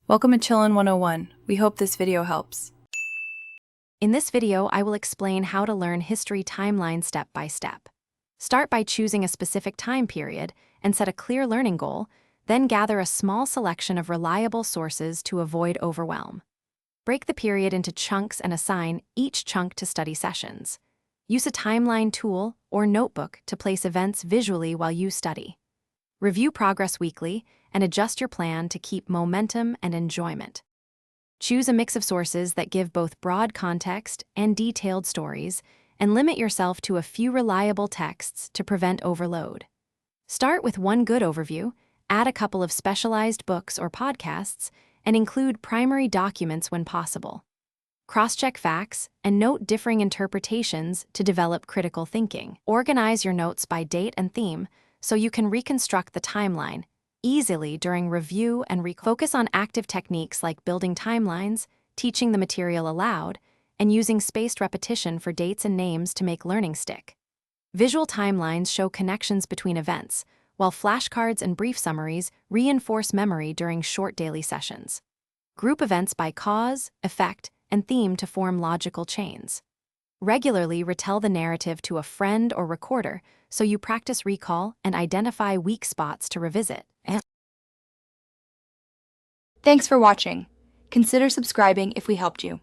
Welcome to Chillin' 101. We hope this video helps. In this video, I will explain how to learn history timeline step by step. Start by choosing a specific time period and set a clear learning goal, then gather a small selection of reliable sources to avoid overwhelm. Break the period into chunks and assign each chunk to study sessions. Use a timeline tool or notebook to place events visually while you study. Review progress weekly and adjust your plan to keep momentum and enjoyment. Choose a mix of sources that give both broad context and detailed stories, and limit yourself to a few reliable texts to prevent overload. Start with one good overview, add a couple of specialized books or podcasts, and include primary documents when possible. Cross-check facts and note differing interpretations to develop critical thinking. Organize your notes by date and theme so you can reconstruct the timeline easily during review and focus on active techniques like building timelines, teaching the material aloud, and using spaced repetition for dates and names to make learning stick. Visual timelines show connections between events, while flashcards and brief summaries reinforce memory during short daily sessions. Group events by cause, effect, and theme to form logical chains. Regularly retell the narrative to a friend or recorder so you practice recall and identify weak spots to revisit. Thanks for watching. Consider subscribing if we helped you.